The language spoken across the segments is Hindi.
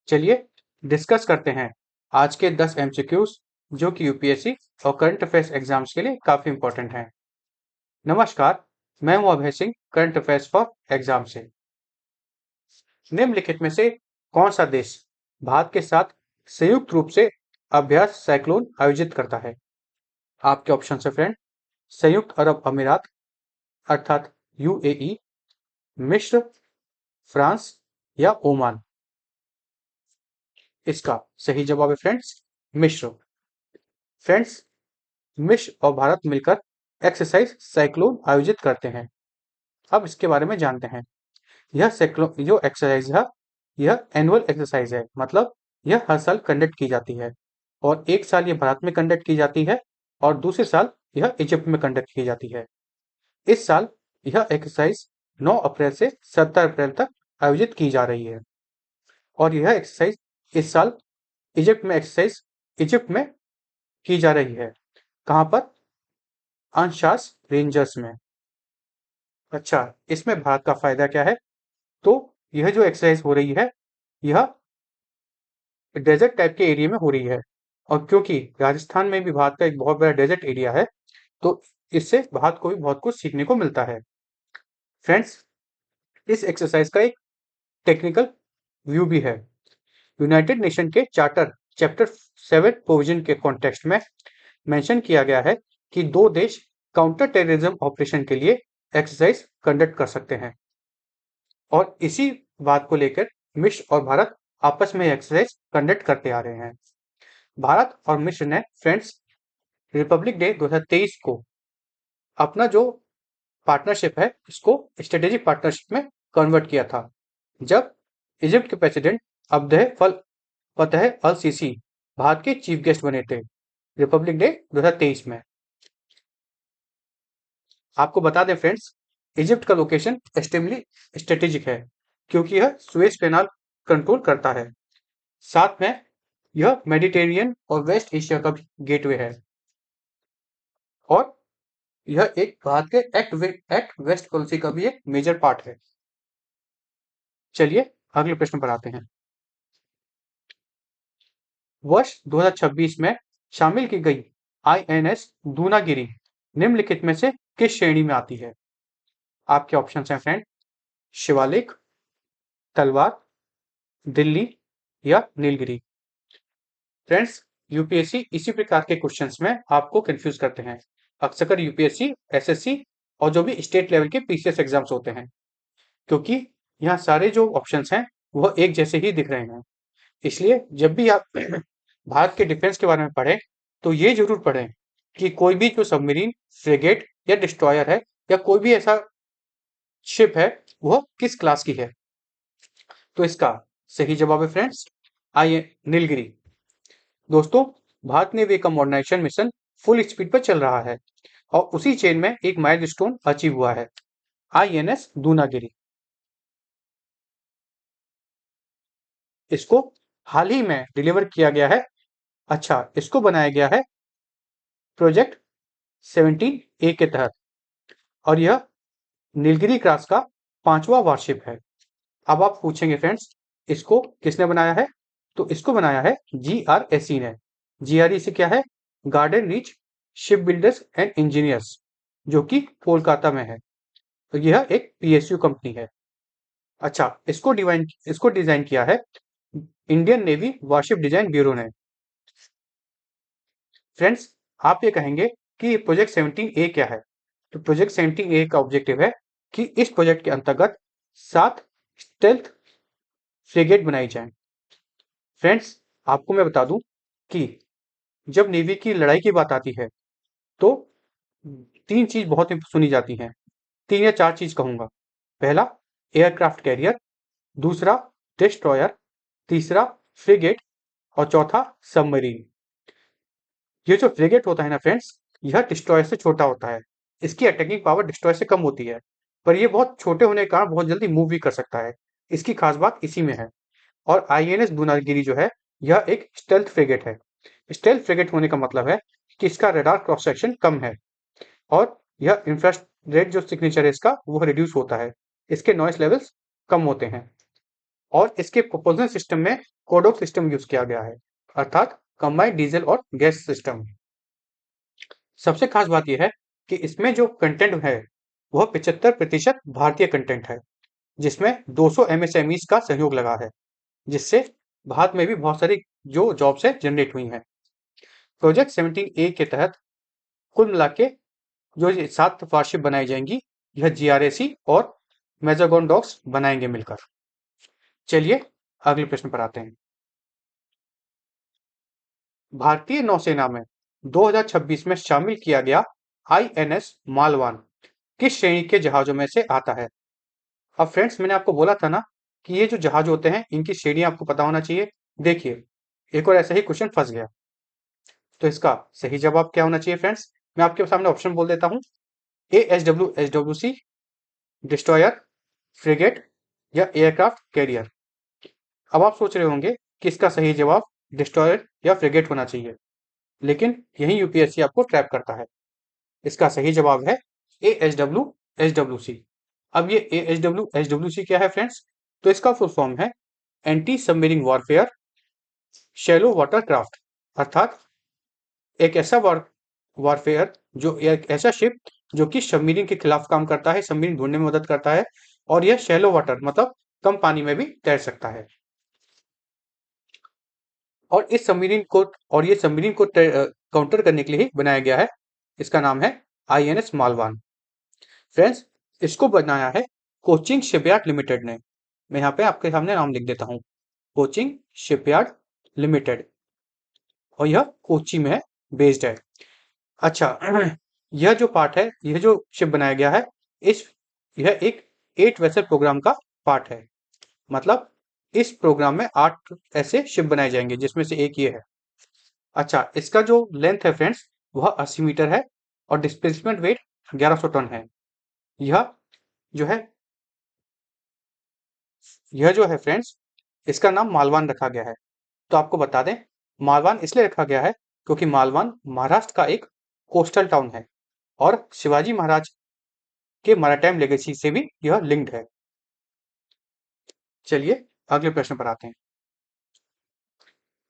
चलिए डिस्कस करते हैं आज के 10 एमसीक्यूज जो कि यूपीएससी और करंट अफेयर्स एग्जाम्स के लिए काफी इंपॉर्टेंट हैं। नमस्कार, मैं हूं Abhay Singh, current affairs for exam से। निम्नलिखित में से कौन सा देश भारत के साथ संयुक्त रूप से अभ्यास साइक्लोन आयोजित करता है? आपके ऑप्शन है फ्रेंड, संयुक्त अरब अमीरात अर्थात यूएई, मिस्र, फ्रांस या ओमान। इसका सही जवाब है फ्रेंड्स, मिस्र। फ्रेंड्स, मिस्र और भारत मिलकर एक्सरसाइज साइक्लोन आयोजित करते हैं। अब इसके बारे में जानते हैं। यह साइक्लोन जो एक्सरसाइज है, यह एनुअल एक्सरसाइज है, मतलब यह हर साल कंडक्ट की जाती है। और एक साल यह भारत में कंडक्ट की जाती है और दूसरे साल यह इजिप्ट में कंडक्ट की जाती है। इस साल यह एक्सरसाइज 9 अप्रैल से 17 अप्रैल तक आयोजित की जा रही है। और यह एक्सरसाइज इस साल इजिप्ट में की जा रही है। कहाँ पर? अंशास रेंजर्स में। अच्छा, इसमें भारत का फायदा क्या है? तो यह जो एक्सरसाइज हो रही है, यह डेजर्ट टाइप के एरिया में हो रही है। और क्योंकि राजस्थान में भी भारत का एक बहुत बड़ा डेजर्ट एरिया है, तो इससे भारत को भी बहुत कुछ सीखने को मिलता है। फ्रेंड्स, इस एक्सरसाइज का एक टेक्निकल व्यू भी है। यूनाइटेड नेशन के चार्टर चैप्टर 7 प्रोविजन के कॉन्टेक्स्ट में मेंशन किया गया है कि दो देश काउंटर टेररिज्म ऑपरेशन के लिए एक्सरसाइज कंडक्ट कर सकते हैं। और इसी बात को लेकर मिस्र और भारत आपस में एक्सरसाइज कंडक्ट करते आ रहे हैं। भारत और मिस्र ने फ्रेंड्स रिपब्लिक डे 2023 को अपना जो पार्टनरशिप है इसको स्ट्रेटेजिक पार्टनरशिप में कन्वर्ट किया था, जब इजिप्ट के प्रेसिडेंट अब्देल फतह अल सीसी भारत के चीफ गेस्ट बने थे रिपब्लिक डे 2023 में। आपको बता दें फ्रेंड्स, इजिप्ट का लोकेशन एक्सट्रीमली स्ट्रेटेजिक है क्योंकि यह सुएज कैनाल कंट्रोल करता है। साथ में यह मेडिटेरियन और वेस्ट एशिया का भी गेटवे है। और यह एक भारत के एक्ट वेस्ट पॉलिसी का भी एक मेजर पार्ट है। चलिए अगले प्रश्न पर आते हैं। वर्ष 2026 में शामिल की गई आईएनएस दूनागिरी निम्नलिखित में से किस श्रेणी में आती है? आपके ऑप्शन हैं फ्रेंड, शिवालिक, तलवार, दिल्ली या नीलगिरी। फ्रेंड्स, यूपीएससी इसी प्रकार के क्वेश्चंस में आपको कंफ्यूज करते हैं। अक्सर यूपीएससी, एसएससी और जो भी स्टेट लेवल के पीसीएस एग्जाम्स होते हैं, क्योंकि यहाँ सारे जो ऑप्शंस हैं वह एक जैसे ही दिख रहे हैं। इसलिए जब भी आप भारत के डिफेंस के बारे में पढ़ें तो ये जरूर पढ़ें कि कोई भी जो सबमरीन, फ्रिगेट या डिस्ट्रॉयर है या कोई भी ऐसा शिप है वह किस क्लास की है। तो इसका सही जवाब है फ्रेंड्स, नीलगिरी। दोस्तों, भारत नेवी का मॉडर्नाइजेशन मिशन फुल स्पीड पर चल रहा है और उसी चेन में एक माइलस्टोन अचीव हुआ है, आईएनएस दूनागिरी। इसको हाल ही में डिलीवर किया गया है। अच्छा, इसको बनाया गया है प्रोजेक्ट 17A के तहत और यह नीलगिरी क्लास का 5वां वारशिप है। अब आप पूछेंगे फ्रेंड्स, इसको किसने बनाया है? तो इसको बनाया है GRSE ने। GRSE क्या है? Garden reach ship builders and engineers, जो कि कोलकाता में है। तो यह एक PSU कंपनी है। अच्छा, इसको डिजाइन किया है Indian navy warship design bureau ने। फ्रेंड्स, आप ये कहेंगे कि प्रोजेक्ट 17A क्या है? तो प्रोजेक्ट 17A का ऑब्जेक्टिव है कि इस प्रोजेक्ट के अंतर्गत 7 स्टेल्थ फ्रिगेट बनाई जाए। फ्रेंड्स, आपको मैं बता दूं कि जब नेवी की लड़ाई की बात आती है तो 3 चीज बहुत सुनी जाती हैं। 3 या 4 चीज कहूंगा। पहला, एयरक्राफ्ट कैरियर, दूसरा डिस्ट्रॉयर, तीसरा फ्रिगेट और चौथा सबमरीन। ये जो फ्रिगेट होता है ना फ्रेंड्स, यह डिस्ट्रॉयर से छोटा होता है। इसकी अटैकिंग पावर डिस्ट्रॉयर से कम होती है, पर यह बहुत छोटे होने के कारण बहुत जल्दी मूव भी कर सकता है। इसकी खास बात इसी में है। और आईएनएस दूनागिरी जो है, यह एक स्टेल्थ फ्रिगेट है। स्टेल्थ फ्रिगेट होने का मतलब है कि इसका रडार क्रॉस सेक्शन कम है और यह इंफ्रारेड जो सिग्नेचर है इसका वो रिड्यूस होता है। इसके नॉइस लेवल्स कम होते हैं। और इसके प्रोपोजन सिस्टम में कोडोक सिस्टम यूज किया गया है, अर्थात कंबाइंड डीजल और गैस सिस्टम। सबसे खास बात यह है कि इसमें जो कंटेंट है वह 75% भारतीय कंटेंट है, जिसमें 200 एमएसएमईज का सहयोग लगा है, जिससे भारत में भी बहुत सारी जो जॉब्स है जनरेट हुई हैं। प्रोजेक्ट 17A के तहत कुल मिला के जो 7 वारशिप बनाई जाएंगी, यह जीआरएसी और मेजागोन डॉक्स बनाएंगे मिलकर। चलिए अगले प्रश्न पर आते हैं। भारतीय नौसेना में 2026 में शामिल किया गया आईएनएस मालवान किस श्रेणी के जहाजों में से आता है? अब फ्रेंड्स, मैंने आपको बोला था ना कि ये जो जहाज होते हैं इनकी श्रेणी आपको पता होना चाहिए। देखिए, एक और ऐसा ही क्वेश्चन फंस गया। तो इसका सही जवाब क्या होना चाहिए फ्रेंड्स? मैं आपके सामने ऑप्शन बोल देता हूं। ASW, डिस्ट्रॉयर, फ्रिगेट या एयरक्राफ्ट कैरियर। अब आप सोच रहे होंगे कि इसका सही जवाब डिस्ट्रॉयर या फ्रिगेट होना चाहिए, लेकिन यही यूपीएससी आपको ट्रैप करता है। इसका सही जवाब है ASW, अब ये ASW क्या है फ्रेंड्स? तो इसका फुल फॉर्म है anti submarine warfare shallow water craft, अर्थात एक ऐसा वॉरफेयर जो एक ऐसा शिप जो कि सबमरीन के खिलाफ काम करता है, सबमरीन ढूंढने में मदद करता है, और यह शैलो वाटर मतलब कम पानी में भी तैर सकता है। और इस सबमरीन को काउंटर करने के लिए ही बनाया गया है। इसका नाम है आईएनएस मालवान। फ्रेंड्स, इसको बनाया है कोचिंग शिपयार्ड लिमिटेड ने। मैं यहाँ पे आपके सामने नाम लिख देता हूँ, कोचिंग शिपयार्ड लिमिटेड, और यह कोची में बेस्ड है। अच्छा, यह जो पार्ट है, यह जो शिप बनाया गया है, यह एक 8 वेसल प्रोग्राम का पार्ट है। मतलब इस प्रोग्राम में 8 ऐसे शिप बनाए जाएंगे, जिसमें से एक ये है। अच्छा, इसका जो लेंथ है फ्रेंड्स, वह 80 मीटर है और डिस्प्लेसमेंट वेट 1100 टन है। यह जो है फ्रेंड्स, इसका नाम मालवान रखा गया है। तो आपको बता दें, मालवान इसलिए रखा गया है क्योंकि मालवान महाराष्ट्र का एक कोस्टल टाउन है और शिवाजी महाराज के मैरीटाइम लेगेसी से भी यह लिंक्ड है। चलिए अगले प्रश्न पर आते हैं।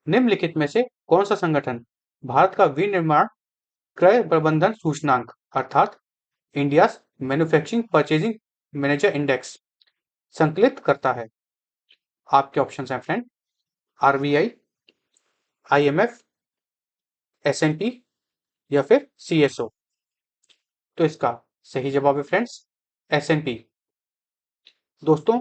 निम्नलिखित में से कौन सा संगठन भारत का विनिर्माण क्रय प्रबंधन सूचकांक अर्थात India manufacturing purchasing manager index संकलित करता है? आपके ऑप्शंस हैं फ्रेंड, आरबीआई, आईएमएफ, एसएनपी या फिर सीएसओ। तो इसका सही जवाब है फ्रेंड्स एसएनपी। दोस्तों,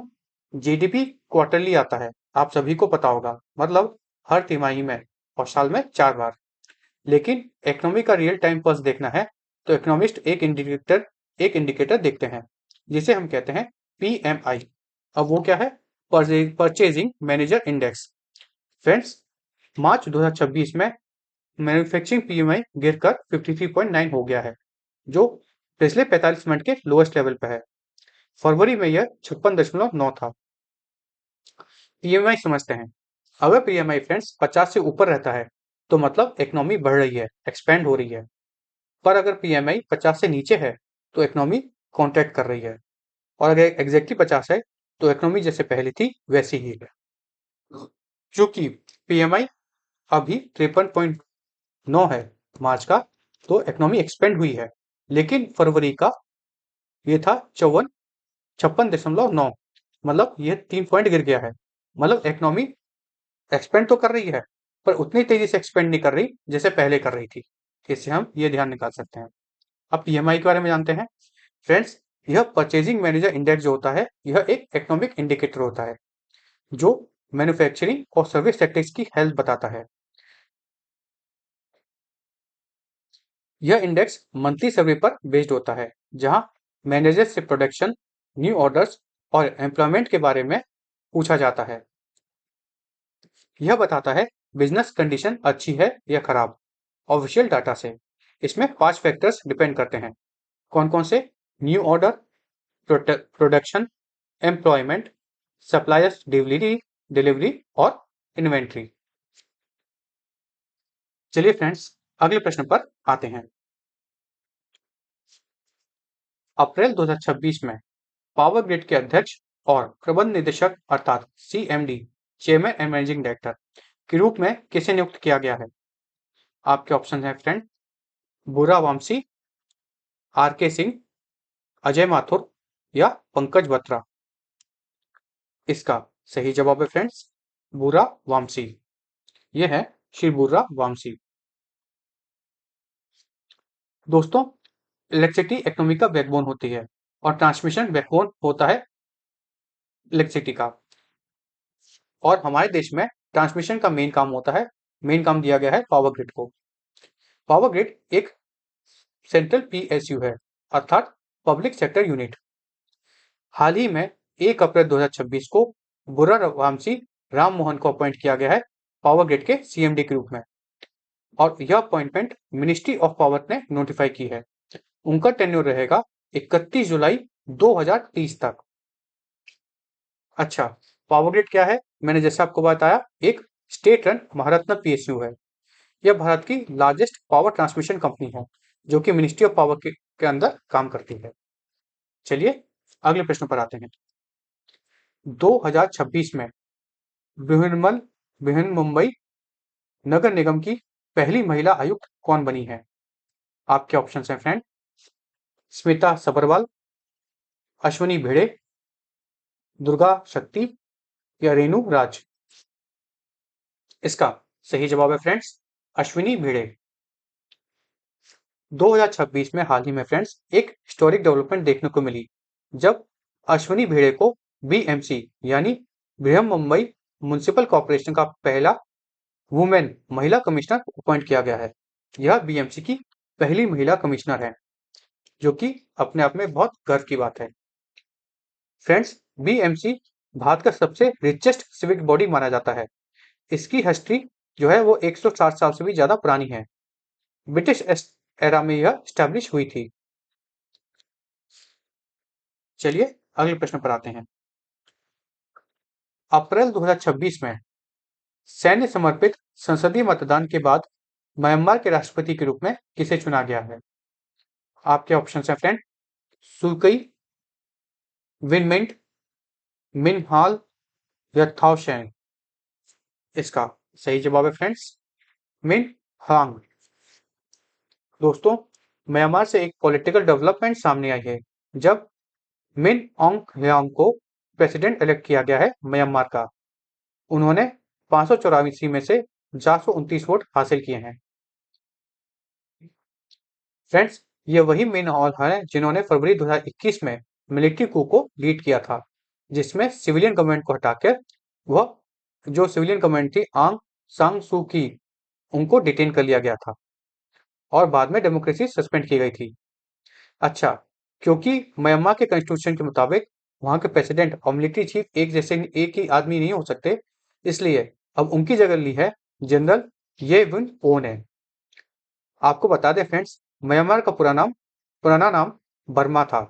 जीडीपी क्वार्टरली आता है, आप सभी को पता होगा, मतलब हर तिमाही में और साल में 4 बार। लेकिन इकोनॉमी का रियल टाइम पल्स देखना है तो इकोनॉमिस्ट एक इंडिकेटर देखते हैं, जिसे हम कहते हैं पीएमआई। अब वो क्या है? Purchasing manager index. फ्रेंड्स, मार्च 2026 में मैन्युफैक्चरिंग पीएमआई गिरकर 53.9 हो गया है, जो पिछले 45 मिनट के लोएस्ट लेवल पर है। फरवरी में यह 56.9 था। पीएमआई समझते हैं, अगर पीएमआई फ्रेंड्स 50 से ऊपर रहता है तो मतलब इकोनॉमी बढ़ रही है, एक्सपेंड हो रही है। पर अगर पीएमआई 50 से नीचे है तो इकोनॉमी कॉन्ट्रैक्ट कर रही है, और अगर एग्जैक्टली 50 है तो इकोनॉमी जैसे पहले थी वैसी ही है। चूंकि पीएमआई अभी 53.9 है मार्च का, तो इकोनॉमी एक्सपेंड हुई है। लेकिन फरवरी का ये था 56.9, मतलब ये 3 पॉइंट गिर गया है। मतलब इकोनॉमी एक्सपेंड तो कर रही है, पर उतनी तेजी से एक्सपेंड नहीं कर रही जैसे पहले कर रही थी। इससे हम ये ध्यान निकाल सकते हैं। अब पीएमआई के बारे में जानते हैं। फ्रेंड्स, यह परचेजिंग मैनेजर इंडेक्स जो होता है, यह एक इकोनॉमिक इंडिकेटर होता है जो मैन्युफैक्चरिंग और सर्विस सेक्टर्स की हेल्थ बताता है। यह इंडेक्स मंथली सर्वे पर बेस्ड होता है, जहां मैनेजर से प्रोडक्शन, न्यू ऑर्डर्स और एम्प्लॉयमेंट के बारे में पूछा जाता है। यह बताता है बिजनेस कंडीशन अच्छी है या खराब ऑफिशियल डाटा से। इसमें 5 फैक्टर्स डिपेंड करते हैं। कौन कौन से? New order, production, employment, suppliers delivery और इन्वेंट्री। चलिए फ्रेंड्स, अगले प्रश्न पर आते हैं। अप्रैल 2026 में पावर ग्रिड के अध्यक्ष और प्रबंध निदेशक अर्थात CMD chairman and managing director के रूप में किसे नियुक्त किया गया है? आपके ऑप्शन है फ्रेंड, बुरा वामसी, RK सिंह, अजय माथुर या पंकज बत्रा। इसका सही जवाब है फ्रेंड्स, बुरा वामसी। यह है श्री बुर्रा वामसी। दोस्तों, इलेक्ट्रिसिटी इकोनॉमी का बैकबोन होती है और ट्रांसमिशन बैकबोन होता है इलेक्ट्रिसिटी का। और हमारे देश में ट्रांसमिशन का मेन काम होता है, मेन काम दिया गया है पावर ग्रिड को। पावर ग्रिड एक सेंट्रल PSU है, अर्थात पब्लिक सेक्टर यूनिट। हाल ही में 1 अप्रैल 2026 को बुर्रा वामसी राम मोहन को अपॉइंट किया गया है पावर ग्रिड के CMD के रूप में, और यह अपॉइंटमेंट मिनिस्ट्री ऑफ पावर ने नोटिफाई की है। उनका टेन्योर रहेगा 31 जुलाई 2030 तक। अच्छा, पावर ग्रिड क्या है? मैंने जैसे आपको बताया, एक स्टेट रन महारत्न PSU है। यह भारत की लार्जेस्ट पावर ट्रांसमिशन कंपनी है, जो कि मिनिस्ट्री ऑफ पावर के अंदर काम करती है। चलिए अगले प्रश्न पर आते हैं। 2026 में बृहन्मुंबई नगर निगम की पहली महिला आयुक्त कौन बनी है? आपके ऑप्शन हैं फ्रेंड, स्मिता सबरवाल, अश्विनी भिड़े, दुर्गा शक्ति या रेणु राज। इसका सही जवाब है फ्रेंड्स, अश्विनी भिड़े। 2026 में हाल ही में फ्रेंड्स एक हिस्टोरिक डेवलपमेंट देखने को मिली, जब अश्विनी भिड़े को BMC यानी बृहन्मुंबई म्युनिसिपल कॉर्पोरेशन का पहला वुमेन महिला कमिश्नर अपॉइंट किया गया है। यह BMC की पहली महिला कमिश्नर है, जो कि अपने आप में बहुत गर्व की बात है। फ्रेंड्स, BMC भारत का सबसे रिचेस्ट सिविक बॉडी माना जाता है। इसकी हिस्ट्री जो है वो 160 साल से भी ज्यादा पुरानी है। ब्रिटिश एरा में यह स्टैब्लिश हुई थी। चलिए अगले प्रश्न पर आते हैं। अप्रैल 2026 में सैन्य समर्पित संसदीय मतदान के बाद म्यांमार के राष्ट्रपति के रूप में किसे चुना गया है? आपके ऑप्शन हैं फ्रेंड, सुकई, विन मिंट, मिन हाल या थाओ शैंग। इसका सही जवाब है फ्रेंड्स, मिन हांग। दोस्तों, म्यांमार से एक पॉलिटिकल डेवलपमेंट सामने आई है, जब मिन ऑन्ग ह्यांग को प्रेसिडेंट इलेक्ट किया गया है म्यांमार का। उन्होंने 584 में से 429 वोट हासिल किए हैं। फ्रेंड्स, ये वही मिन हॉल है जिन्होंने फरवरी 2021 में मिलिट्री कू को लीड किया था, जिसमें सिविलियन गवर्नमेंट को हटाकर वह जो सिविलियन गवर्नमेंट थी आंग सांग सू की, उनको डिटेन कर लिया गया था और बाद में डेमोक्रेसी सस्पेंड की गई थी। अच्छा, क्योंकि म्यांमार के कॉन्स्टिट्यूशन के मुताबिक वहां के प्रेसिडेंट और मिलिट्री चीफ एक जैसे एक ही आदमी नहीं हो सकते, इसलिए अब उनकी जगह ली है जनरल ये विन ओ ने। आपको बता दें फ्रेंड्स, म्यांमार का पुराना नाम बर्मा था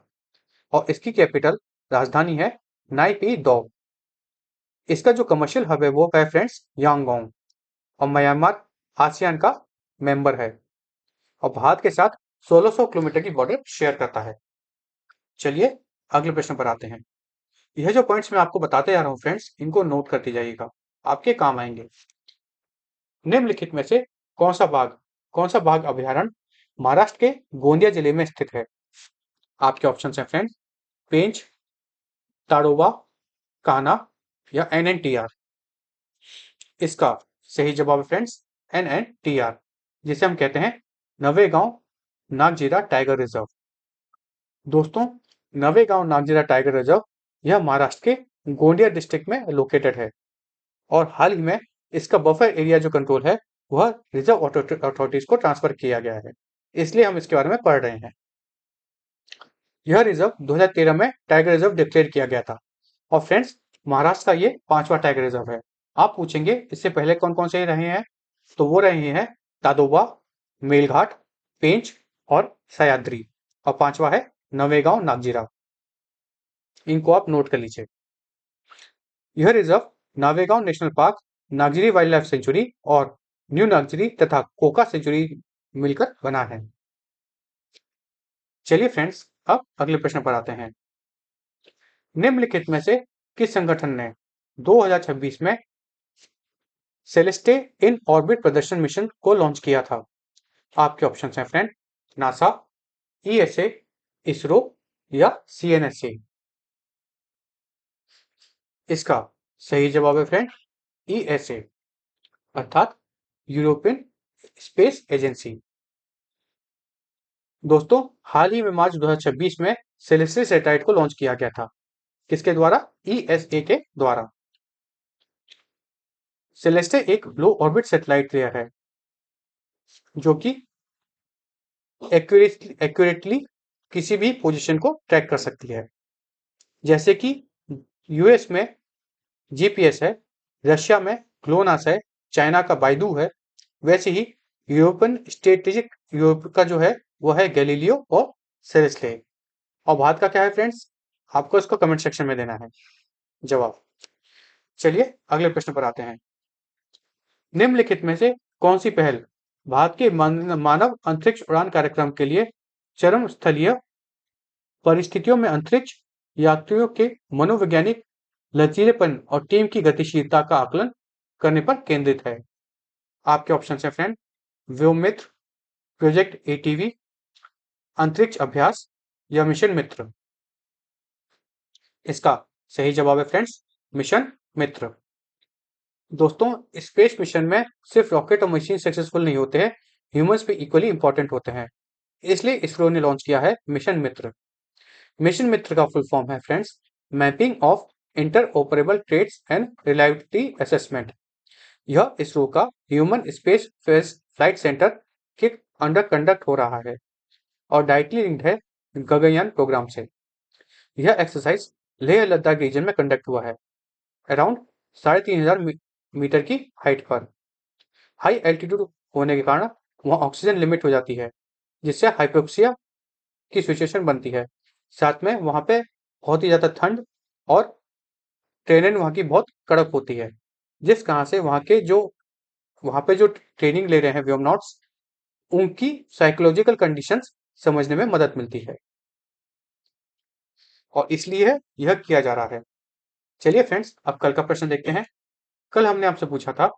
और इसकी कैपिटल राजधानी है नाइपीदौ। इसका जो कमर्शियल हब है वो है फ्रेंड्स यांगोंग, और म्यांमार आसियान का मेंबर है और भारत के साथ 1600 किलोमीटर की बॉर्डर शेयर करता है। चलिए अगले प्रश्न पर आते हैं। यह जो पॉइंट्स मैं आपको बताते जा रहा हूँ फ्रेंड्स, इनको नोट करते जाइएगा, आपके काम आएंगे। निम्नलिखित में से कौन सा बाघ अभयारण्य महाराष्ट्र के गोंदिया जिले में स्थित है? आपके ऑप्शन हैं फ्रेंड्स, पेंच, ताड़ोबा, कान्हा या NNTR। इसका सही जवाब है फ्रेंड्स NNTR, जिसे हम कहते हैं नवेगांव नागजीरा टाइगर रिजर्व। दोस्तों, नवेगांव नागजीरा टाइगर रिजर्व यह महाराष्ट्र के गोंदिया डिस्ट्रिक्ट में लोकेटेड है और हाल ही में इसका बफर एरिया जो कंट्रोल है वह रिजर्व अथॉरिटीज को ट्रांसफर किया गया है, इसलिए हम इसके बारे में पढ़ रहे हैं। यह रिजर्व 2013 में टाइगर रिजर्व डिक्लेयर किया गया था और फ्रेंड्स, महाराष्ट्र का ये 5वां टाइगर रिजर्व है। आप पूछेंगे इससे पहले कौन कौन से रहे हैं, तो वो रहे हैं ताडोबा, मेलघाट, पेंच और सह्याद्री, और 5वां है नवेगांव नागजीरा। इनको आप नोट कर लीजिए। यह reserve Navegaon national park, Nagzira wildlife sanctuary और न्यू नागजिरी तथा कोका सेंचुरी मिलकर बना है। चलिए फ्रेंड्स, अब अगले प्रश्न पर आते हैं। निम्नलिखित में से किस संगठन ने 2026 में सेलेस्टे इन ऑर्बिट प्रदर्शन मिशन को लॉन्च किया था? आपके ऑप्शन हैं फ्रेंड, नासा, ईएसए, इसरो या सीएनएसए। इसका सही जवाब है फ्रेंड ईएसए, अर्थात यूरोपियन स्पेस एजेंसी। दोस्तों, हाल ही में मार्च 2026 में सेलेस्टे सैटेलाइट को लॉन्च किया गया था। किसके द्वारा? ईएसए के द्वारा। सेलेस्टे एक लो ऑर्बिट सैटेलाइट लेयर है जो कि एक्यूरेटली किसी भी पोजीशन को ट्रैक कर सकती है। जैसे कि यूएस में जीपीएस है, रशिया में ग्लोनास है, चाइना का बाइडू है, वैसे ही यूरोपियन स्ट्रेटेजिक यूरोप का जो है वो है गैलीलियो और सेलेस्टे। और भारत का क्या है फ्रेंड्स? आपको इसको कमेंट सेक्शन में देना है जवाब। चलिए अगले प्रश्न पर आते हैं। निम्नलिखित में से कौन सी पहल भारत के मानव अंतरिक्ष उड़ान कार्यक्रम के लिए चरम स्थलीय परिस्थितियों में अंतरिक्ष यात्रियों के मनोवैज्ञानिक लचीलेपन और टीम की गतिशीलता का आकलन करने पर केंद्रित है? आपके ऑप्शन है फ्रेंड, व्योममित्र, प्रोजेक्ट एटीवी, अंतरिक्ष अभ्यास या मिशन मित्र। इसका सही जवाब है फ्रेंड्स मिशन मित्र। दोस्तों, स्पेस मिशन में सिर्फ रॉकेट और मशीन सक्सेसफुल नहीं होते हैं, ह्यूमंस भी इक्वली इंपॉर्टेंट होते हैं। इसलिए इसरो ने लॉन्च किया है मिशन मित्र। मिशन मित्र का फुल फॉर्म है friends mapping of interoperable trades and reliability assessment. यह इसरो का ह्यूमन स्पेस फ्लाइट सेंटर के अंडर कंडक्ट हो रहा है और डायरेक्टली लिंक्ड है गगनयान प्रोग्राम से। यह एक्सरसाइज लेह लद्दाख रीजन में कंडक्ट हुआ है, अराउंड 3500 मीटर की हाइट पर। हाई एल्टीट्यूड होने के कारण वहाँ ऑक्सीजन लिमिट हो जाती है, जिससे हाइपोक्सिया की सिचुएशन बनती है। साथ में वहाँ पे बहुत ही ज़्यादा ठंड और ट्रेनिंग वहाँ की बहुत कड़क होती है, जिस कारण से वहाँ पे जो ट्रेनिंग ले रहे हैं व्योमनॉट्स, उनकी साइकोलॉजिकल कंडीशंस समझने में मदद मिलती है और इसलिए यह किया जा रहा है। चलिए फ्रेंड्स, अब कल का प्रश्न देखते हैं। कल हमने आपसे पूछा था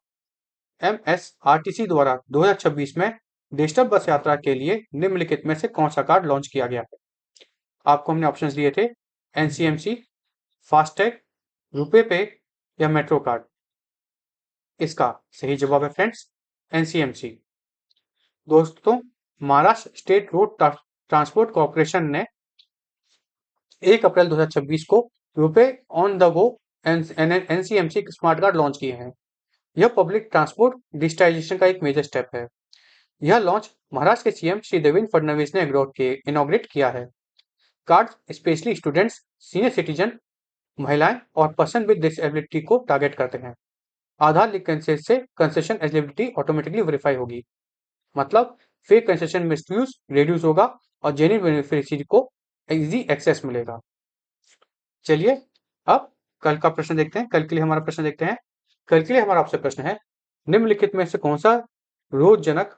एमएसआरटीसी द्वारा 2026 में डिजिटल बस यात्रा के लिए निम्नलिखित में से कौन सा कार्ड लॉन्च किया गया है? आपको हमने ऑप्शंस दिए थे एनसीएमसी, फास्टैग, रुपे पे या मेट्रो कार्ड। इसका सही जवाब है फ्रेंड्स एनसीएमसी। दोस्तों, Maharashtra state road transport corporation ने 1 अप्रैल 2026 को RuPay on the go NCMC smart card launch किए हैं। यह पब्लिक ट्रांसपोर्ट डिजिटाइजेशन का एक मेजर स्टेप है। यह लॉन्च महाराष्ट्र के सीएम श्री देवेंद्र फडणवीस ने इनॉग्रेट किया है। Card specially students, senior citizen, महिलाएं और पर्सन विद डिसेबिलिटी को टारगेट करते हैं। आधार लिंक से कंसेशन एलिजिबिलिटी ऑटोमेटिकली वेरीफाई होगी, मतलब फेक कंसेशन मिसयूज रिड्यूस होगा और जेन्युइन बेनिफिशियरी को इजी एक्सेस मिलेगा। चलिए अब कल का प्रश्न देखते हैं। कल के लिए हमारा प्रश्न देखते हैं। कल के लिए हमारा आपसे प्रश्न है, निम्नलिखित में से कौन सा रोगजनक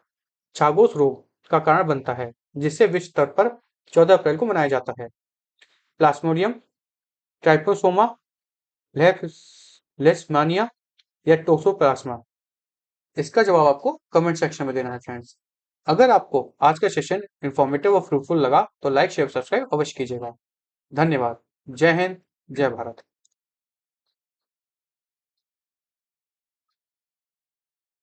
छागोस रोग का कारण बनता है जिससे विश्व स्तर पर 14 अप्रैल को मनाया जाता है? प्लाज्मोडियम, ट्राइपोसोमा, लेशमानिया या टोक्सोप्लाज्मा। इसका जवाब आपको कमेंट सेक्शन में देना है फ्रेंड्स। अगर आपको आज का सेशन इंफॉर्मेटिव और फ्रूटफुल लगा तो लाइक शेयर सब्सक्राइब अवश्य कीजिएगा। धन्यवाद। जय हिंद, जय भारत।